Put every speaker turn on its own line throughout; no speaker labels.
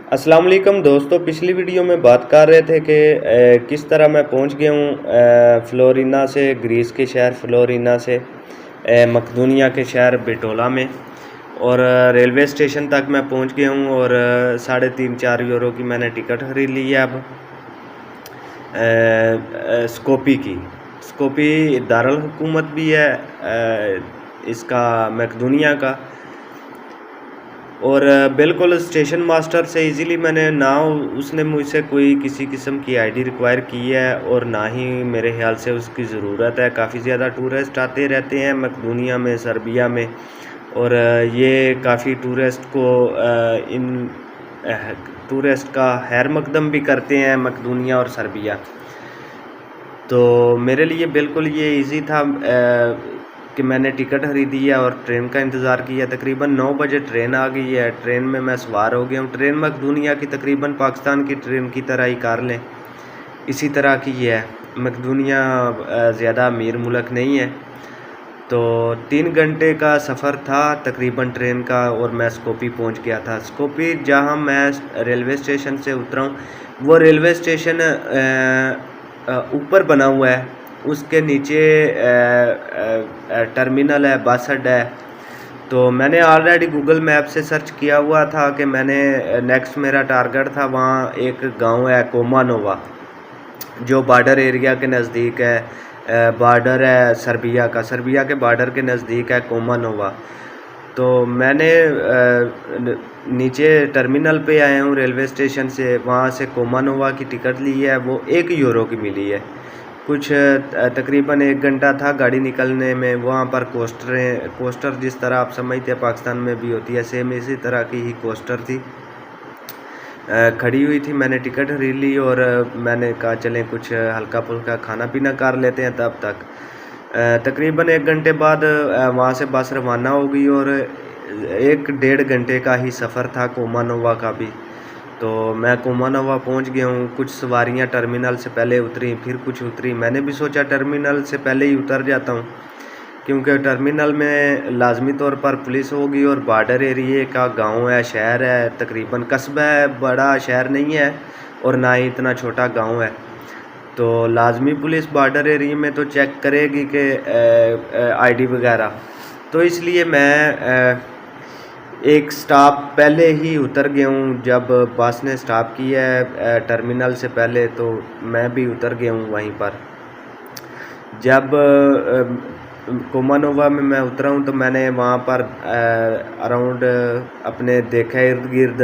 السلام علیکم دوستو، پچھلی ویڈیو میں بات کر رہے تھے کہ کس طرح میں پہنچ گیا ہوں فلورینا سے، گریس کے شہر فلورینا سے مقدونیہ کے شہر بیٹولا میں، اور ریلوے اسٹیشن تک میں پہنچ گیا ہوں اور 3.5-4 یورو کی میں نے ٹکٹ خرید لی ہے اب اسکوپی کی۔ اسکوپی دارالحکومت بھی ہے اس کا مقدونیہ کا، اور بالکل اسٹیشن ماسٹر سے ایزیلی میں نے نہ اس نے مجھ سے کوئی کسی قسم کی آئی ڈی ریکوائر کی ہے، اور نہ ہی میرے خیال سے اس کی ضرورت ہے۔ کافی زیادہ ٹورسٹ آتے رہتے ہیں مقدونیہ میں، سربیا میں، اور یہ کافی ٹورسٹ کو ان ٹورسٹ کا خیر مقدم بھی کرتے ہیں مقدونیہ اور سربیا۔ تو میرے لیے بالکل یہ ایزی تھا کہ میں نے ٹکٹ خریدی ہے اور ٹرین کا انتظار کیا۔ تقریباً 9 بجے ٹرین آ گئی ہے، ٹرین میں سوار ہو گیا ہوں۔ ٹرین مقدونیہ کی تقریباً پاکستان کی ٹرین کی طرح ہی کار لیں، اسی طرح کی ہے۔ مقدونیہ زیادہ امیر ملک نہیں ہے، تو 3 گھنٹے کا سفر تھا تقریباً ٹرین کا، اور میں اسکوپی پہنچ گیا تھا۔ اسکوپی جہاں میں ریلوے اسٹیشن سے اترا ہوں، وہ ریلوے اسٹیشن اوپر بنا ہوا ہے، اس کے نیچے ٹرمینل ہے، بس اڈا ہے۔ تو میں نے آلریڈی گوگل میپ سے سرچ کیا ہوا تھا کہ میں نے نیکسٹ میرا ٹارگٹ تھا وہاں ایک گاؤں ہے کومانووا، جو بارڈر ایریا کے نزدیک ہے، بارڈر ہے سربیا کا، سربیا کے بارڈر کے نزدیک ہے کومانووا۔ تو میں نے نیچے ٹرمینل پہ آیا ہوں ریلوے اسٹیشن سے، وہاں سے کومانووا کی ٹکٹ لی ہے، وہ 1 یورو کی ملی ہے۔ کچھ تقریباً 1 گھنٹہ تھا گاڑی نکلنے میں۔ وہاں پر کوسٹر جس طرح آپ سمجھتے ہیں پاکستان میں بھی ہوتی ہے، سیم اسی طرح کی ہی کوسٹر تھی، کھڑی ہوئی تھی۔ میں نے ٹکٹ خرید لی اور میں نے کہا چلیں کچھ ہلکا پھلکا کھانا پینا کر لیتے ہیں تب تک۔ تقریباً 1 گھنٹے بعد وہاں سے بس روانہ ہو گئی، اور 1-1.5 گھنٹے کا ہی سفر تھا کومانووا کا بھی۔ تو میں کومانووا پہنچ گیا ہوں۔ کچھ سواریاں ٹرمینل سے پہلے اتری، پھر کچھ اتری۔ میں نے بھی سوچا ٹرمینل سے پہلے ہی اتر جاتا ہوں، کیونکہ ٹرمینل میں لازمی طور پر پولیس ہوگی، اور بارڈر ایریے کا گاؤں ہے، شہر ہے، تقریباً قصبہ ہے، بڑا شہر نہیں ہے اور نہ ہی اتنا چھوٹا گاؤں ہے۔ تو لازمی پولیس بارڈر ایریے میں تو چیک کرے گی کہ آئی ڈی وغیرہ، تو اس لیے میں ایک سٹاپ پہلے ہی اتر گیا ہوں۔ جب بس نے سٹاپ کیا ہے ٹرمینل سے پہلے، تو میں بھی اتر گیا ہوں وہیں پر۔ جب کومانووا میں اترا ہوں تو میں نے وہاں پر اراؤنڈ اپنے دیکھا ارد گرد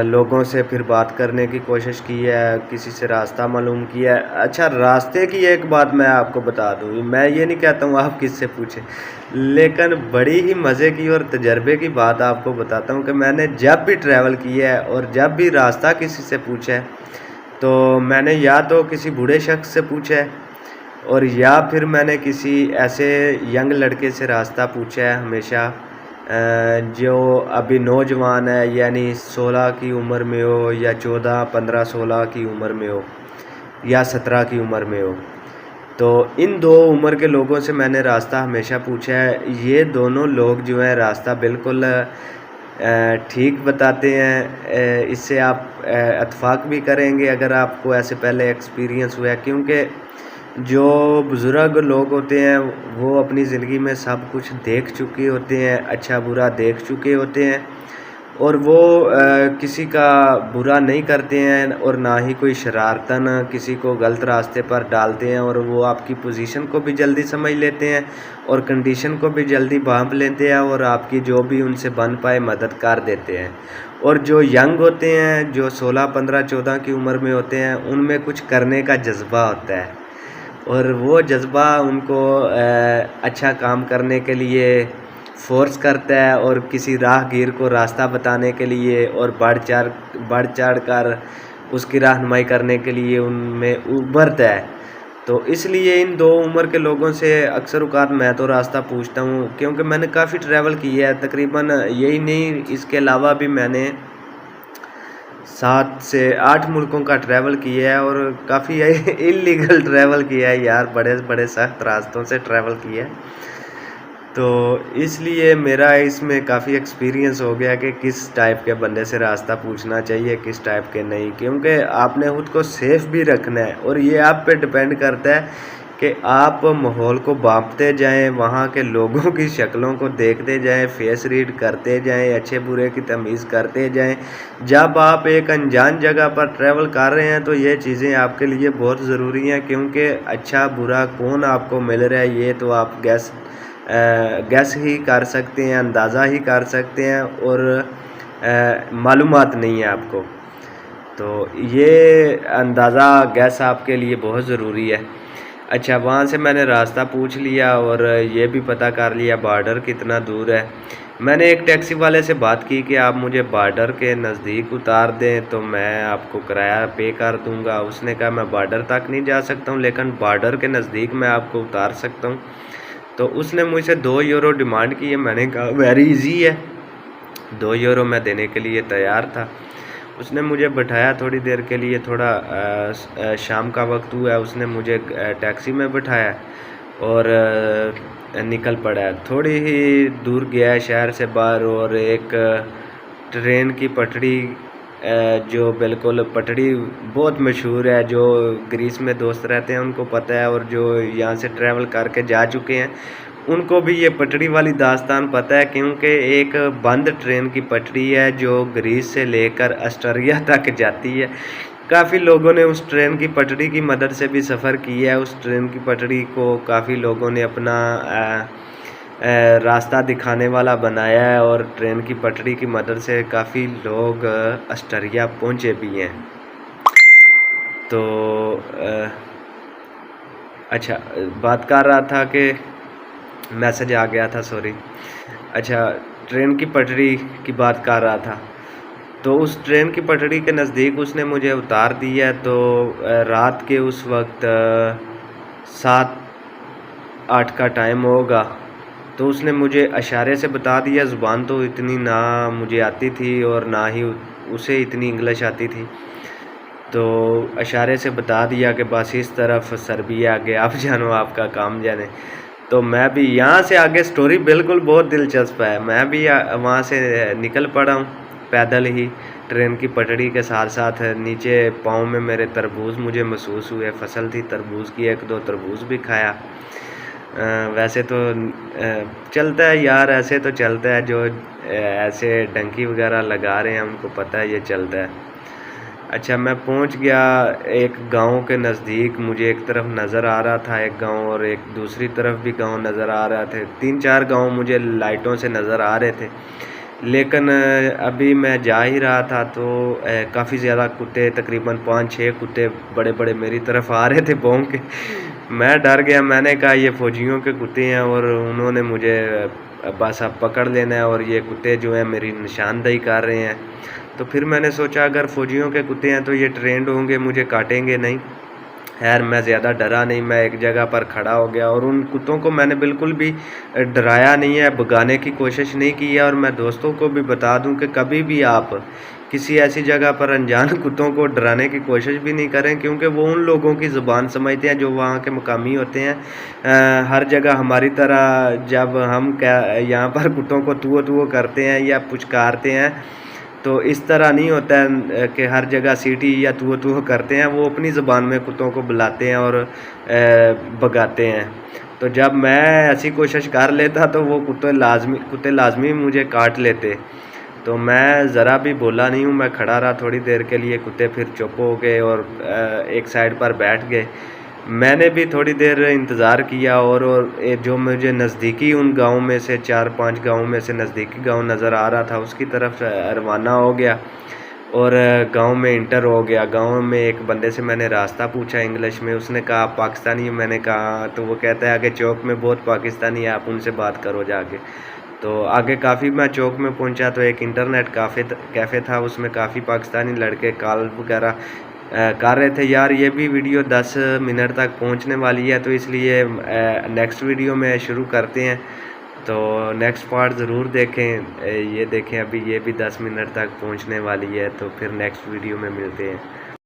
لوگوں سے، پھر بات کرنے کی کوشش کی ہے، کسی سے راستہ معلوم کیا ہے۔ اچھا، راستے کی ایک بات میں آپ کو بتا دوں، میں یہ نہیں کہتا ہوں آپ کس سے پوچھیں، لیکن بڑی ہی مزے کی اور تجربے کی بات آپ کو بتاتا ہوں کہ میں نے جب بھی ٹریول کیا ہے اور جب بھی راستہ کسی سے پوچھا ہے، تو میں نے یا تو کسی بوڑھے شخص سے پوچھا ہے، اور یا پھر میں نے کسی ایسے ینگ لڑکے سے راستہ پوچھا ہے ہمیشہ، جو ابھی نوجوان ہے، یعنی 16 کی عمر میں ہو، یا 14-15-16 کی عمر میں ہو، یا 17 کی عمر میں ہو۔ تو ان 2 عمر کے لوگوں سے میں نے راستہ ہمیشہ پوچھا ہے۔ یہ دونوں لوگ جو ہیں راستہ بالکل ٹھیک بتاتے ہیں۔ اس سے آپ اتفاق بھی کریں گے اگر آپ کو ایسے پہلے ایکسپیرینس ہوا ہے، کیونکہ جو بزرگ لوگ ہوتے ہیں وہ اپنی زندگی میں سب کچھ دیکھ چکے ہوتے ہیں، اچھا برا دیکھ چکے ہوتے ہیں، اور وہ کسی کا برا نہیں کرتے ہیں، اور نہ ہی کوئی شرارتاً کسی کو غلط راستے پر ڈالتے ہیں، اور وہ آپ کی پوزیشن کو بھی جلدی سمجھ لیتے ہیں اور کنڈیشن کو بھی جلدی بھانپ لیتے ہیں، اور آپ کی جو بھی ان سے بن پائے مدد کر دیتے ہیں۔ اور جو ینگ ہوتے ہیں، جو 16-15-14 کی عمر میں ہوتے ہیں، ان میں کچھ کرنے کا جذبہ ہوتا ہے، اور وہ جذبہ ان کو اچھا کام کرنے کے لیے فورس کرتا ہے، اور کسی راہ گیر کو راستہ بتانے کے لیے اور بڑھ چڑھ کر اس کی رہنمائی کرنے کے لیے ان میں ابھرتا ہے۔ تو اس لیے ان 2 عمر کے لوگوں سے اکثر اوقات میں تو راستہ پوچھتا ہوں، کیونکہ میں نے کافی ٹریول کیا ہے، تقریباً یہی نہیں، اس کے علاوہ بھی میں نے 7 سے 8 ملکوں کا ٹریول کیا ہے، اور کافی انلیگل ٹریول کیا ہے یار، بڑے بڑے سخت راستوں سے ٹریول کیا ہے۔ تو اس لیے میرا اس میں کافی ایکسپیرینس ہو گیا کہ کس ٹائپ کے بندے سے راستہ پوچھنا چاہیے، کس ٹائپ کے نہیں، کیونکہ آپ نے خود کو سیف بھی رکھنا ہے، اور یہ آپ پہ ڈپینڈ کرتا ہے کہ آپ ماحول کو بانپتے جائیں، وہاں کے لوگوں کی شکلوں کو دیکھتے جائیں، فیس ریڈ کرتے جائیں، اچھے برے کی تمیز کرتے جائیں۔ جب آپ ایک انجان جگہ پر ٹریول کر رہے ہیں تو یہ چیزیں آپ کے لیے بہت ضروری ہیں، کیونکہ اچھا برا کون آپ کو مل رہا ہے یہ تو آپ گیس ہی کر سکتے ہیں، اندازہ ہی کر سکتے ہیں، اور معلومات نہیں ہے آپ کو، تو یہ اندازہ گیس آپ کے لیے بہت ضروری ہے۔ اچھا، وہاں سے میں نے راستہ پوچھ لیا اور یہ بھی پتہ کر لیا بارڈر کتنا دور ہے۔ میں نے ایک ٹیکسی والے سے بات کی کہ آپ مجھے بارڈر کے نزدیک اتار دیں تو میں آپ کو کرایہ پے کر دوں گا۔ اس نے کہا میں بارڈر تک نہیں جا سکتا ہوں، لیکن بارڈر کے نزدیک میں آپ کو اتار سکتا ہوں۔ تو اس نے مجھ سے 2 یورو ڈیمانڈ کی ہے۔ میں نے کہا ویری ایزی ہے، 2 یورو میں دینے کے لیے تیار تھا۔ اس نے مجھے بٹھایا تھوڑی دیر کے لیے، تھوڑا شام کا وقت ہوا ہے، اس نے مجھے ٹیکسی میں بٹھایا اور نکل پڑا ہے۔ تھوڑی ہی دور گیا ہے شہر سے باہر، اور ایک ٹرین کی پٹڑی جو بالکل پٹڑی بہت مشہور ہے، جو گریس میں دوست رہتے ہیں ان کو پتہ ہے، اور جو یہاں سے ٹریول کر کے جا چکے ہیں ان کو بھی یہ پٹڑی والی داستان پتہ ہے، کیونکہ ایک بند ٹرین کی پٹڑی ہے جو گریس سے لے کر آسٹریا تک جاتی ہے۔ کافی لوگوں نے اس ٹرین کی پٹڑی کی مدد سے بھی سفر کیا ہے۔ اس ٹرین کی پٹڑی کو کافی لوگوں نے اپنا راستہ دکھانے والا بنایا ہے، اور ٹرین کی پٹڑی کی مدد سے کافی لوگ آسٹریا پہنچے بھی ہیں۔ تو اچھا، بات کر رہا تھا کہ میسج آ گیا تھا، سوری۔ اچھا، ٹرین کی پٹڑی کی بات کر رہا تھا، تو اس ٹرین کی پٹڑی کے نزدیک اس نے مجھے اتار دیا۔ تو رات کے اس وقت 7-8 کا ٹائم ہوگا، تو اس نے مجھے اشارے سے بتا دیا۔ زبان تو اتنی نہ مجھے آتی تھی اور نہ ہی اسے اتنی انگلش آتی تھی، تو اشارے سے بتا دیا کہ بس اس طرف سربیا آگے آپ جانو، آپ کا کام جانے۔ تو میں بھی یہاں سے آگے سٹوری بالکل بہت دلچسپ ہے، میں بھی وہاں سے نکل پڑا ہوں پیدل ہی ٹرین کی پٹڑی کے ساتھ ساتھ۔ نیچے پاؤں میں میرے تربوز مجھے محسوس ہوئے، فصل تھی تربوز کی، 1-2 تربوز بھی کھایا۔ ویسے تو چلتا ہے یار، ایسے تو چلتا ہے، جو ایسے ڈنکی وغیرہ لگا رہے ہیں ان کو پتہ ہے یہ چلتا ہے۔ اچھا، میں پہنچ گیا ایک گاؤں کے نزدیک۔ مجھے ایک طرف نظر آ رہا تھا ایک گاؤں، اور ایک دوسری طرف بھی گاؤں نظر آ رہا تھے، 3-4 گاؤں مجھے لائٹوں سے نظر آ رہے تھے۔ لیکن ابھی میں جا ہی رہا تھا تو کافی زیادہ کتے، تقریباً 5-6 کتے بڑے بڑے میری طرف آ رہے تھے بھونک کے۔ میں ڈر گیا، میں نے کہا یہ فوجیوں کے کتے ہیں، اور انہوں نے مجھے بس اب پکڑ لینا ہے، اور یہ کتے جو ہیں میری نشاندہی کر رہے ہیں۔ تو پھر میں نے سوچا اگر فوجیوں کے کتے ہیں تو یہ ٹرینڈ ہوں گے، مجھے کاٹیں گے نہیں۔ خیر میں زیادہ ڈرا نہیں، میں ایک جگہ پر کھڑا ہو گیا، اور ان کتوں کو میں نے بالکل بھی ڈرایا نہیں ہے، بھگانے کی کوشش نہیں کی ہے۔ اور میں دوستوں کو بھی بتا دوں کہ کبھی بھی آپ کسی ایسی جگہ پر انجان کتوں کو ڈرانے کی کوشش بھی نہیں کریں، کیونکہ وہ ان لوگوں کی زبان سمجھتے ہیں جو وہاں کے مقامی ہوتے ہیں۔ ہر جگہ ہماری طرح جب ہم یہاں پر کتوں کو تو کرتے ہیں یا پچکارتے ہیں تو اس طرح نہیں ہوتا ہے کہ ہر جگہ سیٹی یا تو کرتے ہیں، وہ اپنی زبان میں کتوں کو بلاتے ہیں اور بھگاتے ہیں۔ تو جب میں ایسی کوشش کر لیتا تو وہ کتے لازمی مجھے کاٹ لیتے۔ تو میں ذرا بھی بولا نہیں ہوں، میں کھڑا رہا تھوڑی دیر کے لیے، کتے پھر چپ ہو گئے اور ایک سائڈ پر بیٹھ گئے۔ میں نے بھی تھوڑی دیر انتظار کیا، اور جو مجھے نزدیکی ان گاؤں میں سے 4-5 گاؤں میں سے نزدیکی گاؤں نظر آ رہا تھا اس کی طرف روانہ ہو گیا، اور گاؤں میں انٹر ہو گیا۔ گاؤں میں ایک بندے سے میں نے راستہ پوچھا انگلش میں، اس نے کہا آپ پاکستانی، میں نے کہا، تو وہ کہتا ہے آگے چوک میں بہت پاکستانی ہے، آپ ان سے بات کرو جا کے۔ تو آگے کافی میں چوک میں پہنچا تو ایک انٹرنیٹ کیفے تھا، اس میں کافی پاکستانی لڑکے کال وغیرہ کر رہے تھے۔ یار یہ بھی ویڈیو 10 منٹ تک پہنچنے والی ہے، تو اس لیے نیکسٹ ویڈیو میں شروع کرتے ہیں، تو نیکسٹ پارٹ ضرور دیکھیں۔ یہ دیکھیں ابھی یہ بھی 10 منٹ تک پہنچنے والی ہے، تو پھر نیکسٹ ویڈیو میں ملتے ہیں۔